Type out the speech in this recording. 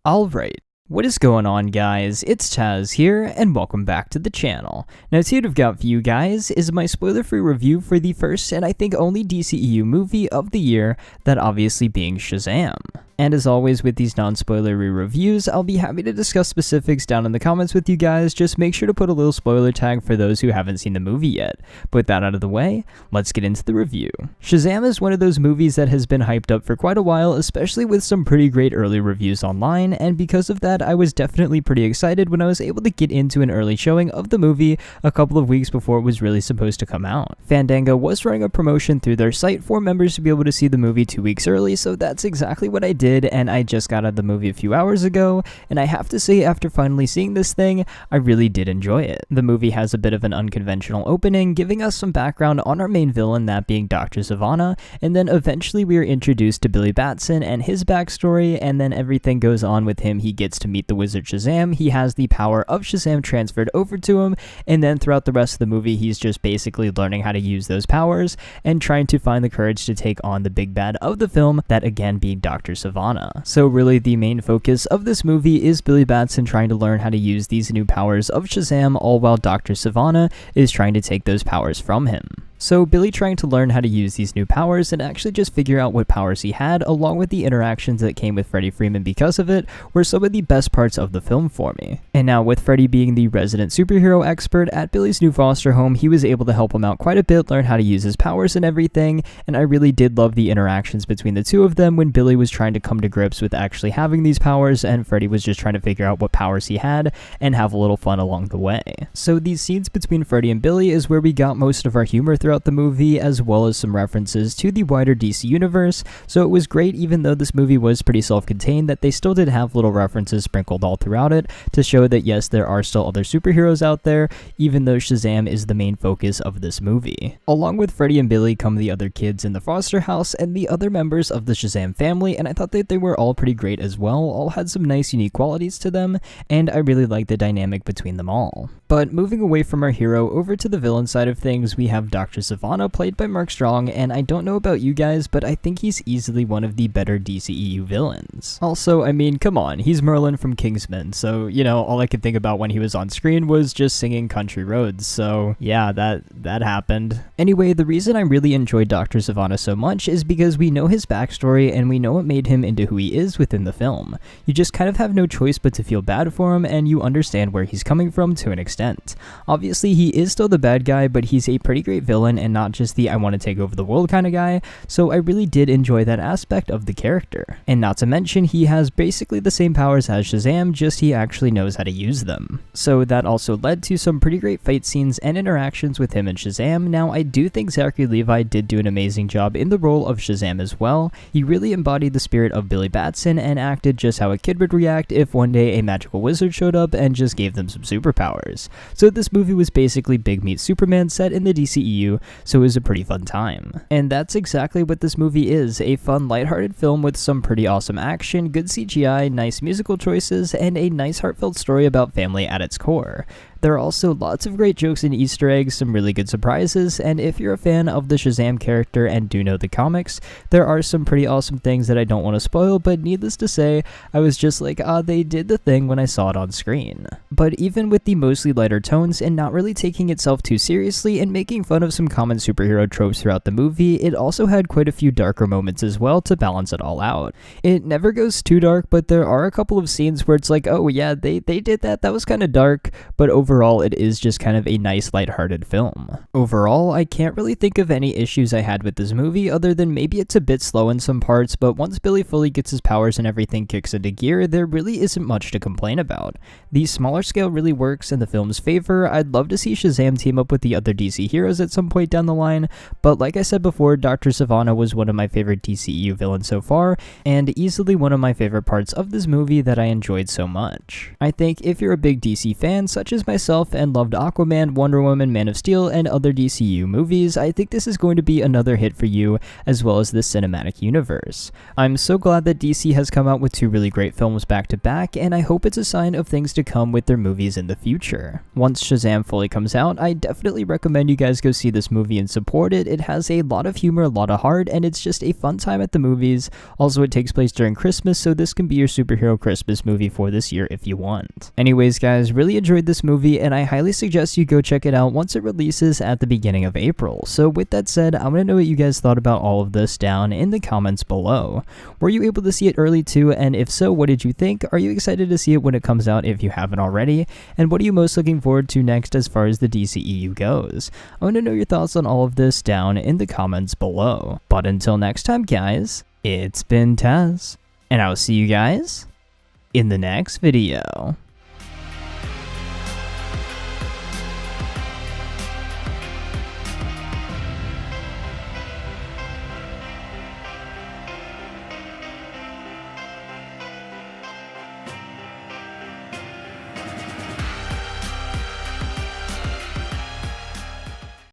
Alright, what is going on guys, it's Tazz here, and welcome back to the channel. Now today what I've got for you guys is my spoiler-free review for the first and I think only DCEU movie of the year, that obviously being Shazam. And as always with these non-spoilery reviews, I'll be happy to discuss specifics down in the comments with you guys, just make sure to put a little spoiler tag for those who haven't seen the movie yet. But with that out of the way, let's get into the review. Shazam is one of those movies that has been hyped up for quite a while, especially with some pretty great early reviews online, and because of that I was definitely pretty excited when I was able to get into an early showing of the movie a couple of weeks before it was really supposed to come out. Fandango was running a promotion through their site for members to be able to see the movie 2 weeks early, so that's exactly what I did, and I just got out of the movie a few hours ago, and I have to say after finally seeing this thing, I really did enjoy it. The movie has a bit of an unconventional opening, giving us some background on our main villain, that being Dr. Sivana, and then eventually we are introduced to Billy Batson and his backstory, and then everything goes on with him. He gets to meet the wizard Shazam, he has the power of Shazam transferred over to him, and then throughout the rest of the movie he's just basically learning how to use those powers and trying to find the courage to take on the big bad of the film, that again being Dr. Sivana. So really the main focus of this movie is Billy Batson trying to learn how to use these new powers of Shazam, all while Dr. Sivana is trying to take those powers from him. So Billy trying to learn how to use these new powers and actually just figure out what powers he had, along with the interactions that came with Freddie Freeman because of it, were some of the best parts of the film for me. And now with Freddie being the resident superhero expert at Billy's new foster home, he was able to help him out quite a bit, learn how to use his powers and everything, and I really did love the interactions between the two of them when Billy was trying to come to grips with actually having these powers and Freddie was just trying to figure out what powers he had and have a little fun along the way. So these scenes between Freddie and Billy is where we got most of our humor throughout the movie, as well as some references to the wider DC universe, so it was great even though this movie was pretty self-contained that they still did have little references sprinkled all throughout it to show that yes, there are still other superheroes out there, even though Shazam is the main focus of this movie. Along with Freddie and Billy come the other kids in the foster house and the other members of the Shazam family, and I thought that they were all pretty great as well, all had some nice unique qualities to them, and I really liked the dynamic between them all. But moving away from our hero over to the villain side of things, we have Dr. Sivana, played by Mark Strong, and I don't know about you guys, but I think he's easily one of the better DCEU villains. Also, I mean, come on, he's Merlin from Kingsman, so, you know, all I could think about when he was on screen was just singing Country Roads, so yeah, that happened. Anyway, the reason I really enjoyed Dr. Sivana so much is because we know his backstory and we know what made him into who he is within the film. You just kind of have no choice but to feel bad for him, and you understand where he's coming from to an extent. Obviously, he is still the bad guy, but he's a pretty great villain and not just the I want to take over the world kind of guy, so I really did enjoy that aspect of the character. And not to mention, he has basically the same powers as Shazam, just he actually knows how to use them. So that also led to some pretty great fight scenes and interactions with him and Shazam. Now I do think Zachary Levi did do an amazing job in the role of Shazam as well. He really embodied the spirit of Billy Batson and acted just how a kid would react if one day a magical wizard showed up and just gave them some superpowers. So this movie was basically Big Meat Superman set in the DCEU, so it was a pretty fun time. And that's exactly what this movie is, a fun, lighthearted film with some pretty awesome action, good CGI, nice musical choices, and a nice heartfelt story about family at its core. There are also lots of great jokes and Easter eggs, some really good surprises, and if you're a fan of the Shazam character and do know the comics, there are some pretty awesome things that I don't want to spoil, but needless to say, I was just like, they did the thing when I saw it on screen. But even with the mostly lighter tones and not really taking itself too seriously and making fun of some common superhero tropes throughout the movie, it also had quite a few darker moments as well to balance it all out. It never goes too dark, but there are a couple of scenes where it's like, oh yeah, they did that was kind of dark, but overall it is just kind of a nice lighthearted film. Overall, I can't really think of any issues I had with this movie other than maybe it's a bit slow in some parts, but once Billy fully gets his powers and everything kicks into gear, there really isn't much to complain about. The smaller scale really works in the film's favor. I'd love to see Shazam team up with the other DC heroes at some point down the line, but like I said before, Dr. Sivana was one of my favorite DCEU villains so far, and easily one of my favorite parts of this movie that I enjoyed so much. I think if you're a big DC fan, such as myself and loved Aquaman, Wonder Woman, Man of Steel, and other DCEU movies, I think this is going to be another hit for you, as well as the cinematic universe. I'm so glad that DC has come out with 2 really great films back to back, and I hope it's a sign of things to come with their movies in the future. Once Shazam fully comes out, I definitely recommend you guys go see this movie and support it. It has a lot of humor, a lot of heart, and it's just a fun time at the movies. Also, it takes place during Christmas, so this can be your superhero Christmas movie for this year if you want. Anyways guys, really enjoyed this movie, and I highly suggest you go check it out once it releases at the beginning of April. So with that said, I want to know what you guys thought about all of this down in the comments below. Were you able to see it early too, and if so, what did you think? Are you excited to see it when it comes out if you haven't already? And what are you most looking forward to next as far as the DCEU goes? I want to know your thoughts on all of this down in the comments below. But until next time guys, it's been Tazz, and I'll see you guys in the next video.